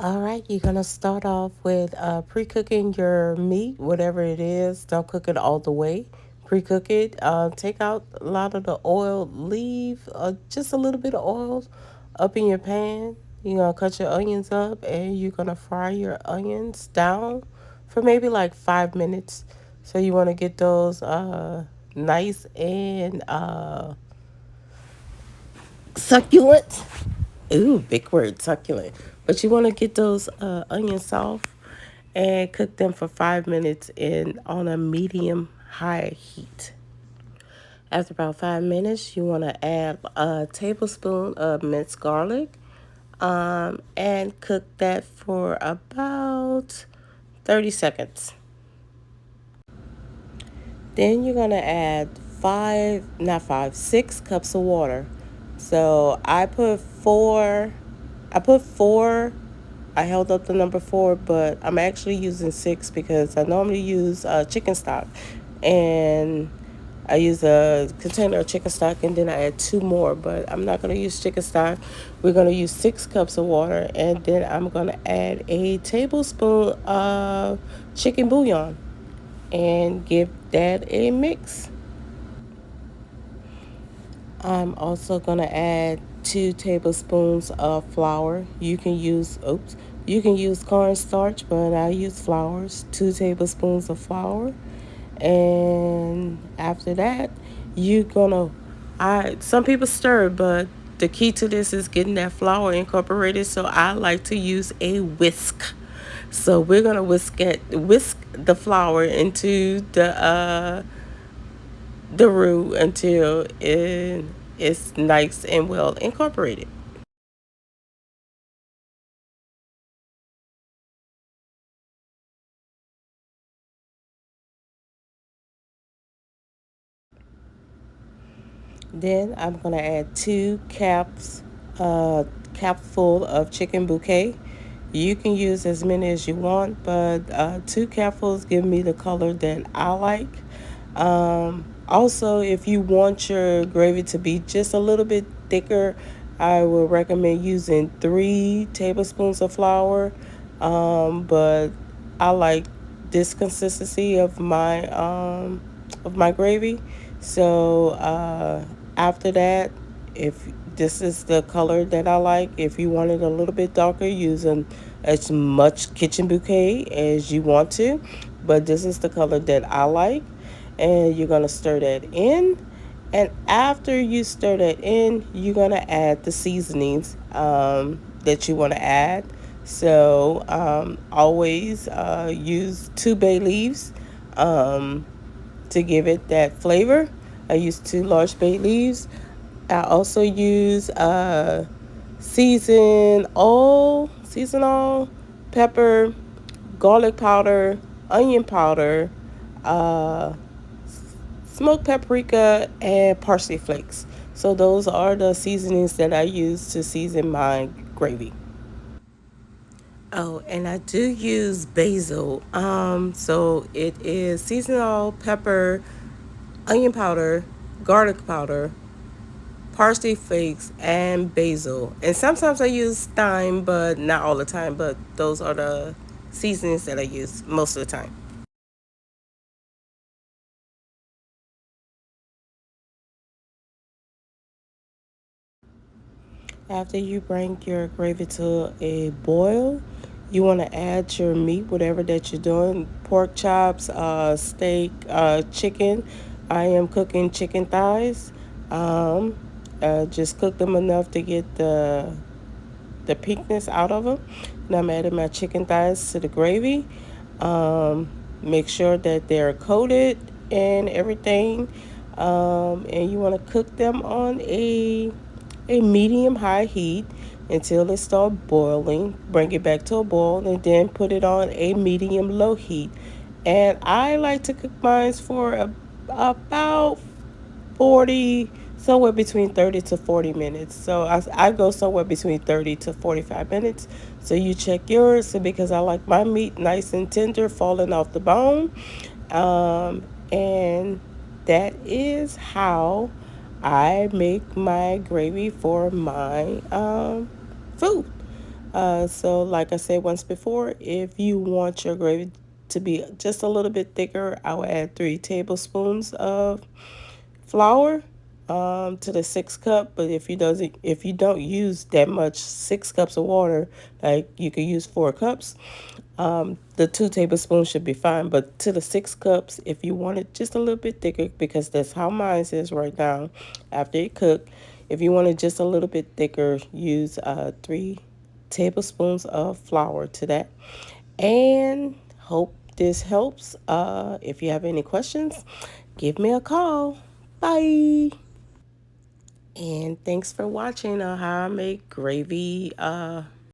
All right, you're gonna start off with pre-cooking your meat, whatever it is. Don't cook it all the way. Pre-cook it. Take out a lot of the oil. Leave just a little bit of oil up in your pan. You're gonna cut your onions up, and you're gonna fry your onions down for maybe like 5 minutes. So you want to get those nice and succulent. Ooh, big word, succulent. But you want to get those onions soft and cook them for 5 minutes in on a medium high heat. After about 5 minutes, you want to add a tablespoon of minced garlic and cook that for about 30 seconds. Then you're going to add not five, 6 cups of water. So I put four. I held up the number four, but I'm actually using six because I normally use chicken stock, and I use a container of chicken stock, and then I add two more. But I'm not gonna use chicken stock. We're gonna use 6 cups of water, and then I'm gonna add a tablespoon of chicken bouillon, and give that a mix. I'm also gonna add 2 tablespoons of flour. You can use cornstarch, but I use flours. 2 tablespoons of flour, and after that, you gonna. I Some people stir, but the key to this is getting that flour incorporated. So I like to use a whisk. So we're gonna whisk the flour into the roux until it's nice and well incorporated. Then I'm gonna add capful of chicken bouquet. You can use as many as you want, but 2 capfuls give me the color that I like. Also, if you want your gravy to be just a little bit thicker, I would recommend using 3 tablespoons of flour. But I like this consistency of my gravy. So after that, if this is the color that I like, if you want it a little bit darker, using as much kitchen bouquet as you want to. But this is the color that I like, and you're gonna stir that in. And after you stir that in, you're gonna add the seasonings that you want to add. So always use 2 bay leaves um, to give it that flavor. I use 2 large bay leaves. I also use season all, pepper, garlic powder, onion powder, uh, smoked paprika, and parsley flakes. So those are the seasonings that I use to season my gravy. Oh, and I do use basil. So it is seasonal pepper, onion powder, garlic powder, parsley flakes, and basil. And sometimes I use thyme, but not all the time. But those are the seasonings that I use most of the time. After you bring your gravy to a boil, you want to add your meat, whatever that you're doing, pork chops, steak, chicken. I am cooking chicken thighs. Um, just cook them enough to get the pinkness out of them. And I'm adding my chicken thighs to the gravy. Um, Make sure that they're coated and everything. And you want to cook them on a medium high heat until it starts boiling. Bring it back to a boil and then put it on a medium low heat. And I like to cook mine for about 40, somewhere between 30 to 40 minutes. So I go somewhere between 30 to 45 minutes. So you check yours. So because I like my meat nice and tender, falling off the bone. And that is how I make my gravy for my food. So, like I said once before, if you want your gravy to be just a little bit thicker, I will add 3 tablespoons of flour to the 6 cup. But if you don't use that much, 6 cups of water, like you could use 4 cups. The 2 tablespoons should be fine. But to the 6 cups, if you want it just a little bit thicker, because that's how mine is right now, after it cooked. If you want it just a little bit thicker, use 3 tablespoons of flour to that. And hope this helps. If you have any questions, give me a call. Bye. And thanks for watching how I make gravy